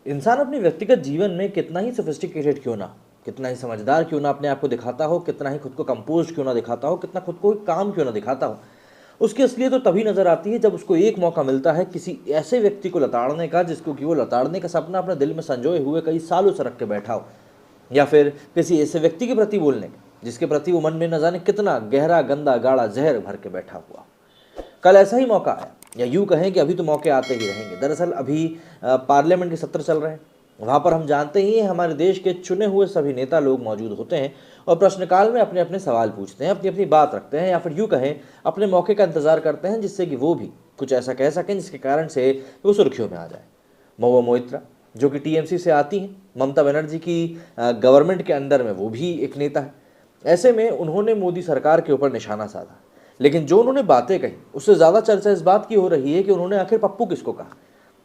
इंसान अपने व्यक्तिगत जीवन में कितना ही सोफिस्टिकेटेड क्यों ना, कितना ही समझदार क्यों ना अपने आप को दिखाता हो, कितना ही खुद को कंपोज क्यों ना दिखाता हो, कितना खुद को काम क्यों ना दिखाता हो, उसकी असलियत तो तभी नजर आती है जब उसको एक मौका मिलता है किसी ऐसे व्यक्ति को लताड़ने का जिसको कि वो लताड़ने का सपना अपने दिल में संजोए हुए कई सालों से रख के बैठा हो, या फिर किसी ऐसे व्यक्ति के प्रति बोलने का जिसके प्रति वो मन में न जाने कितना गहरा गंदा गाढ़ा जहर भर के बैठा हुआ। कल ऐसा ही मौका आया, या यूं कहें कि अभी तो मौके आते ही रहेंगे। दरअसल अभी पार्लियामेंट के सत्र चल रहे हैं। वहां पर हम जानते ही हैं हमारे देश के चुने हुए सभी नेता लोग मौजूद होते हैं और प्रश्नकाल में अपने अपने सवाल पूछते हैं, अपनी अपनी बात रखते हैं, या फिर यूं कहें अपने मौके का इंतजार करते हैं जिससे कि वो भी कुछ ऐसा कह सकें जिसके कारण से वो सुर्खियों में आ जाए। महुआ मोइत्रा जो कि टीएमसी से आती हैं, ममता बनर्जी की गवर्नमेंट के अंदर में वो भी एक नेता है। ऐसे में उन्होंने मोदी सरकार के ऊपर निशाना साधा, लेकिन जो उन्होंने बातें कही उससे ज़्यादा चर्चा इस बात की हो रही है कि उन्होंने आखिर पप्पू किसको कहा।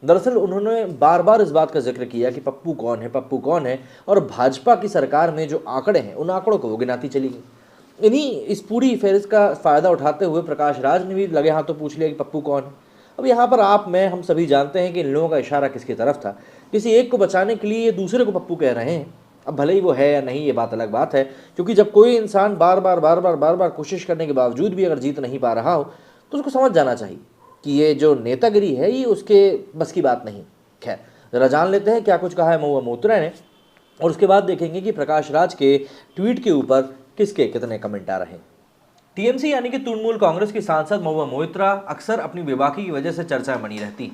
दरअसल उन्होंने बार बार इस बात का जिक्र किया कि पप्पू कौन है, पप्पू कौन है, और भाजपा की सरकार में जो आंकड़े हैं उन आंकड़ों को वो गिनाती चली गई। इन्हीं इस पूरी फेरिस्त का फ़ायदा उठाते हुए प्रकाश राज ने भी लगे हाथों पूछ लिया कि पप्पू कौन है। अब यहाँ पर आप, मैं, हम सभी जानते हैं कि इन लोगों का इशारा किसकी तरफ था। किसी एक को बचाने के लिए ये दूसरे को पप्पू कह रहे हैं। अब भले ही वो है या नहीं ये बात अलग बात है, क्योंकि जब कोई इंसान बार बार बार बार बार बार कोशिश करने के बावजूद भी अगर जीत नहीं पा रहा हो तो उसको समझ जाना चाहिए कि ये जो नेतागिरी है ये उसके बस की बात नहीं। खैर, जरा जान लेते हैं क्या कुछ कहा है महुआ मोइत्रा ने, और उसके बाद देखेंगे कि प्रकाश राज के ट्वीट के ऊपर किसके कितने कमेंट आ रहे हैं। टीएमसी यानी कि तृणमूल कांग्रेस की सांसद महुआ मोइत्रा अक्सर अपनी बेबाकी की वजह से चर्चा में बनी रहती।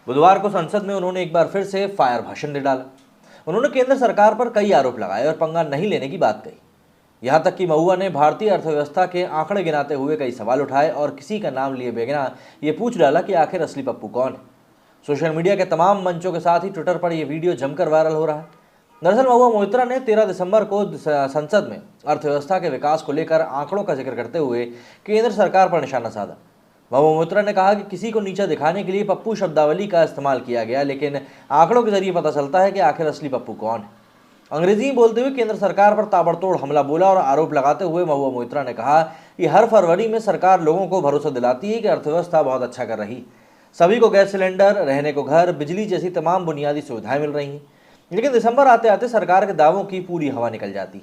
बुधवार को संसद में उन्होंने एक बार फिर से फायर भाषण दे डाला। उन्होंने केंद्र सरकार पर कई आरोप लगाए और पंगा नहीं लेने की बात कही। यहां तक कि महुआ ने भारतीय अर्थव्यवस्था के आंकड़े गिनाते हुए कई सवाल उठाए और किसी का नाम लिए बगैर ये पूछ डाला कि आखिर असली पप्पू कौन है। सोशल मीडिया के तमाम मंचों के साथ ही ट्विटर पर यह वीडियो जमकर वायरल हो रहा है। दरअसल महुआ मोइत्रा ने 13 दिसंबर को संसद में अर्थव्यवस्था के विकास को लेकर आंकड़ों का जिक्र करते हुए केंद्र सरकार पर निशाना साधा। महुआ मोइत्रा ने कहा कि किसी को नीचा दिखाने के लिए पप्पू शब्दावली का इस्तेमाल किया गया, लेकिन आंकड़ों के जरिए पता चलता है कि आखिर असली पप्पू कौन है। अंग्रेजी बोलते हुए केंद्र सरकार पर ताबड़तोड़ हमला बोला और आरोप लगाते हुए महुआ मोइत्रा ने कहा कि हर फरवरी में सरकार लोगों को भरोसा दिलाती है कि अर्थव्यवस्था बहुत अच्छा कर रही, सभी को गैस सिलेंडर, रहने को घर, बिजली जैसी तमाम बुनियादी सुविधाएं मिल रही हैं, लेकिन दिसंबर आते आते सरकार के दावों की पूरी हवा निकल जाती।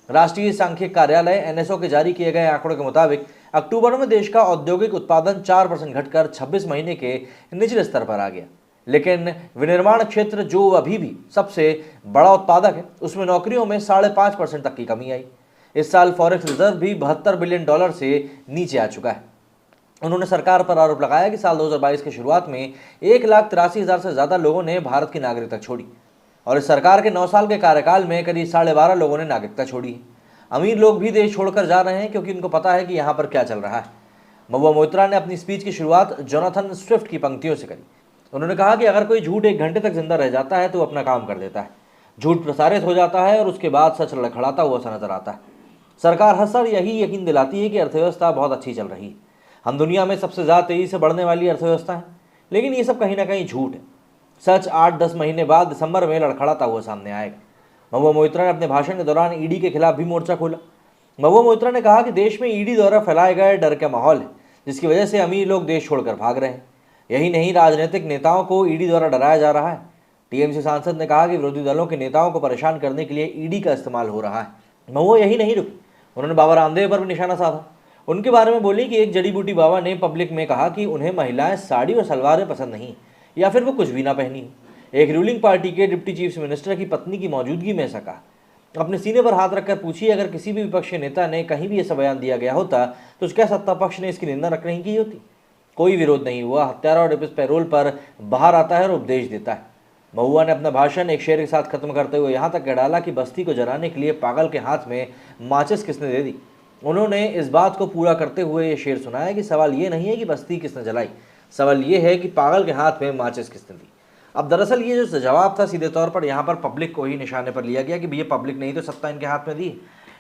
राष्ट्रीय सांख्यिकी कार्यालय एनएसओ के जारी किए गए आंकड़ों के मुताबिक अक्टूबर में देश का औद्योगिक उत्पादन 4% घटकर 26 महीने के निचले स्तर पर आ गया, लेकिन विनिर्माण क्षेत्र जो अभी भी सबसे बड़ा उत्पादक है उसमें नौकरियों में 5.5% तक की कमी आई। इस साल फॉरेक्स रिजर्व भी $72 बिलियन से नीचे आ चुका है। उन्होंने सरकार पर आरोप लगाया कि साल 2022 की शुरुआत में 1,83,000 से ज्यादा लोगों ने भारत की नागरिकता छोड़ी और इस सरकार के 9 साल के कार्यकाल में करीब 12.5 लोगों ने नागरिकता छोड़ी है। अमीर लोग भी देश छोड़कर जा रहे हैं क्योंकि उनको पता है कि यहाँ पर क्या चल रहा है। महुआ मोइत्रा ने अपनी स्पीच की शुरुआत जोनाथन स्विफ्ट की पंक्तियों से करी। उन्होंने कहा कि अगर कोई झूठ 1 घंटे तक जिंदा रह जाता है तो वो अपना काम कर देता है, झूठ प्रसारित हो जाता है और उसके बाद सच लड़खड़ाता हुआ सा नजर आता है। सरकार हर साल यही यकीन दिलाती है कि अर्थव्यवस्था बहुत अच्छी चल रही है, हम दुनिया में सबसे ज़्यादा तेज़ी से बढ़ने वाली अर्थव्यवस्था है, लेकिन ये सब कहीं ना कहीं झूठ है। सच 8-10 महीने बाद दिसंबर में लड़खड़ाता हुआ सामने आएगा। महुआ मोइत्रा ने अपने भाषण के दौरान ईडी के खिलाफ भी मोर्चा खोला। महुआ मोइत्रा ने कहा कि देश में ईडी द्वारा फैलाए गए डर का माहौल है जिसकी वजह से अमीर लोग देश छोड़कर भाग रहे हैं। यही नहीं, राजनीतिक नेताओं को ईडी द्वारा डराया जा रहा है। टीएमसी सांसद ने कहा कि विरोधी दलों के नेताओं को परेशान करने के लिए ईडी का इस्तेमाल हो रहा है। महुआ यही नहीं रुकी, उन्होंने बाबा रामदेव पर भी निशाना साधा। उनके बारे में बोली कि एक जड़ी बूटी बाबा ने पब्लिक में कहा कि उन्हें महिलाएं साड़ी और सलवारें पसंद नहीं, या फिर वो कुछ भी ना पहनी। एक रूलिंग पार्टी के डिप्टी चीफ मिनिस्टर की पत्नी की मौजूदगी में ऐसा कहा। अपने सीने पर हाथ रखकर पूछिए, अगर किसी भी विपक्षी नेता ने कहीं भी ऐसा बयान दिया गया होता तो क्या सत्ता पक्ष ने इसकी निंदा नहीं की होती? कोई विरोध नहीं हुआ। हत्यारा और रेपिस्ट पैरोल पर बाहर आता है और उपदेश देता है। महुआ ने अपना भाषण एक शेर के साथ खत्म करते हुए यहाँ तक कह डाला कि बस्ती को जलाने के लिए पागल के हाथ में माचिस किसने दे दी। उन्होंने इस बात को पूरा करते हुए ये शेर सुनाया कि सवाल ये नहीं है कि बस्ती किसने जलाई, सवाल ये है कि पागल के हाथ में माचिस किसने दी। अब दरअसल ये जो जवाब था सीधे तौर पर यहाँ पर पब्लिक को ही निशाने पर लिया गया कि भैया पब्लिक नहीं तो सत्ता इनके हाथ में दी।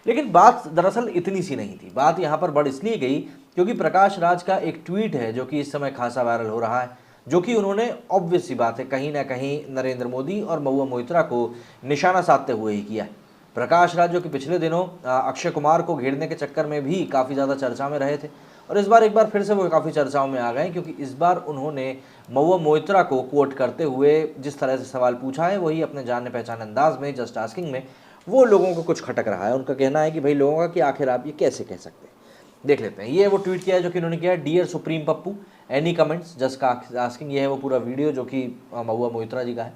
लेकिन बात दरअसल इतनी सी नहीं थी। बात यहाँ पर बढ़ इसलिए गई क्योंकि प्रकाश राज का एक ट्वीट है जो कि इस समय खासा वायरल हो रहा है, जो कि उन्होंने ऑब्वियस सी बात है कहीं ना कहीं नरेंद्र मोदी और महुआ मोइत्रा को निशाना साधते हुए ही किया है। प्रकाश राज जो कि पिछले दिनों अक्षय कुमार को घेरने के चक्कर में भी काफ़ी ज़्यादा चर्चा में रहे थे और इस बार एक बार फिर से वो काफ़ी चर्चाओं में आ गए, क्योंकि इस बार उन्होंने महुआ मोइत्रा को कोट करते हुए जिस तरह से सवाल पूछा है वही अपने जाने पहचाने अंदाज में जस्ट आस्किंग में वो लोगों को कुछ खटक रहा है। उनका कहना है कि भाई लोगों का कि आखिर आप ये कैसे कह सकते हैं। देख लेते हैं, ये वो ट्वीट किया है जो कि उन्होंने किया है, dear supreme Pappu any comments just asking. ये है वो पूरा वीडियो जो कि महुआ मोइत्रा जी का है।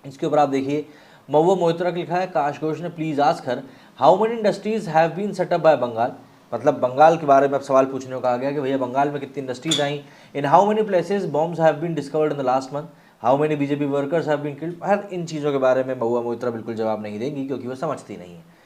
इसके ऊपर आप देखिए, महुआ मोइत्रा का लिखा है, काश घोष ने please ask her how many industries have been set up by Bengal. मतलब बंगाल के बारे में अब सवाल पूछने को कहा गया कि भैया बंगाल में कितनी इंडस्ट्रीज आई, in how many places bombs have been discovered in the last month, how many BJP workers have been killed. हर इन चीज़ों के बारे में महुआ मोइत्रा बिल्कुल जवाब नहीं देंगी क्योंकि वो समझती नहीं है।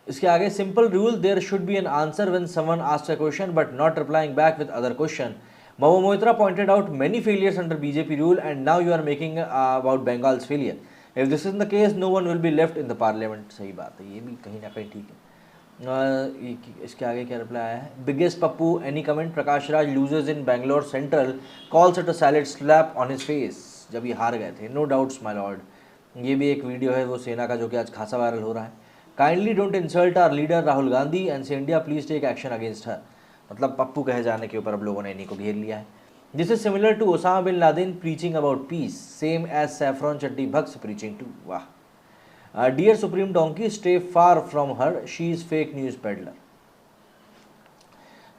इसके आगे, simple rule, there should be an answer when someone asks a question but not replying back with other question. Mahua Moitra pointed out many failures under BJP rule and now you are making about Bengal's failure. If this is the case no one will be left in the parliament. सही बात है, ये भी कहीं ना कहीं ठीक है। इसके आगे क्या रिप्लाई आया है, biggest Pappu any comment, Prakash Raj loses in Bangalore central calls it a salad slap on his face. जब ये हार गए थे, नो डाउट्स माय लॉर्ड। ये भी एक वीडियो है वो सेना का जो कि आज खासा वायरल हो रहा है। Kindly don't insult our leader Rahul Gandhi and से India please take action against her. मतलब पप्पू कहे जाने के ऊपर अब लोगों ने इन्हीं को घेर लिया है। This is similar to Osama bin Laden preaching about peace, same as saffron chaddi bhakts preaching to. वाह। Dear supreme donkey stay far from her, she is fake news peddler.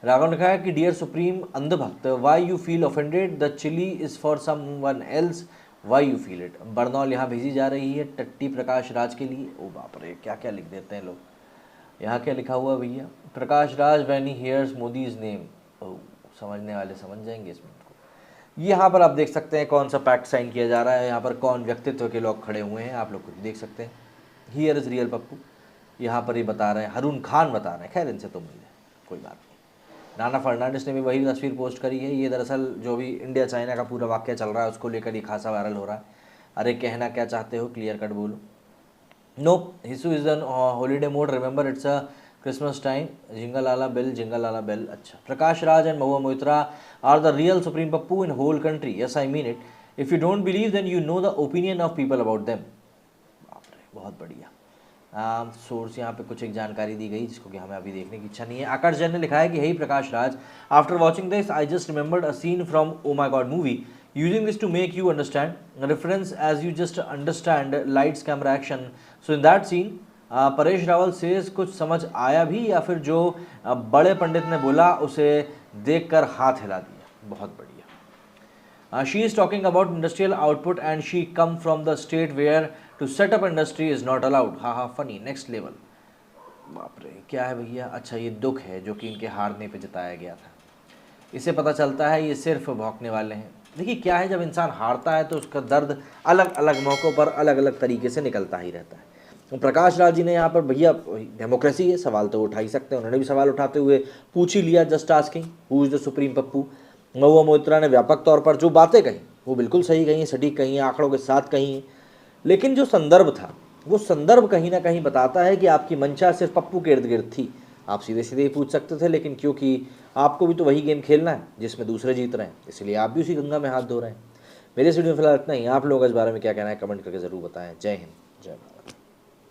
Raghav ने कहा कि dear supreme andhbhakt, why you feel offended, the chilli is for someone else, why you feel it. Burnol यहाँ भेजी जा रही है टट्टी प्रकाश राज के लिए। ओ बाप रे, क्या क्या लिख देते हैं लोग। यहाँ क्या लिखा हुआ भैया, Prakash Raj when he hears Modi's name. Oh, समझने वाले समझ जाएंगे इसमें को। यहाँ पर आप देख सकते हैं कौन सा पैक्ट साइन किया जा रहा है, यहाँ पर कौन व्यक्तित्व के लोग खड़े हुए हैं, आप लोग खुद देख सकते हैं। हियर इज रियल पप्पू, यहाँ पर ये बता रहे हैं, हरून खान बता रहे हैं, खैर इनसे तो मिल जाए कोई बात नहीं। नाना फर्नांडिस ने भी वही तस्वीर पोस्ट करी है। ये दरअसल जो भी इंडिया चाइना का पूरा वाक्य चल रहा है उसको लेकर ये खासा वायरल हो रहा है। अरे कहना क्या चाहते हो, क्लियर कट बोलो। नो हिसू is an holiday mode, remember it's a Christmas time, jingle आला बेल जिंगल आला बेल। अच्छा, Prakash Raj and Mahua Moitra are the real supreme Pappu in whole country, yes I mean it, if you don't believe then you know the opinion of people about them. बहुत बढ़िया। Source यहाँ पे कुछ एक जानकारी दी गई जिसको कि हमें अभी देखने की इच्छा नहीं है। आकाश जैन ने लिखा है कि hey Prakash Raj, after watching this I just remembered a scene from Oh My God movie, using this to make you understand reference as you just understand lights camera action. So in that scene Paresh Rawal says, कुछ समझ आया भी या फिर जो बड़े पंडित ने बोला उसे देखकर हाथ हिला दिया। बहुत बढ़िया। She is talking about industrial output and she come from the state where to set up industry is not allowed. हा हा फनी, नेक्स्ट लेवल। बाप रे, क्या है भैया। अच्छा, ये दुख है जो कि इनके हारने पे जताया गया था। इससे पता चलता है ये सिर्फ भौंकने वाले हैं। देखिए क्या है, जब इंसान हारता है तो उसका दर्द अलग अलग मौक़ों पर अलग अलग तरीके से निकलता ही रहता है। तो प्रकाश राज जी ने यहाँ पर, भैया डेमोक्रेसी है, सवाल तो उठा ही सकते हैं, उन्होंने भी सवाल उठाते हुए पूछ ही लिया, just asking who is the supreme Pappu. Mahua Moitra ने व्यापक तौर पर जो बातें कही वो बिल्कुल सही कही, सटीक कही, आंकड़ों के साथ कही, लेकिन जो संदर्भ था वो संदर्भ कहीं ना कहीं बताता है कि आपकी मंशा सिर्फ पप्पू के इर्द गिर्द थी। आप सीधे सीधे ही पूछ सकते थे, लेकिन क्योंकि आपको भी तो वही गेम खेलना है जिसमें दूसरे जीत रहे हैं, इसलिए आप भी उसी गंगा में हाथ धो रहे हैं। मेरे वीडियो में फिलहाल इतना ही। आप लोग इस बारे में क्या कहना है कमेंट करके ज़रूर बताएं। जय हिंद, जय भारत।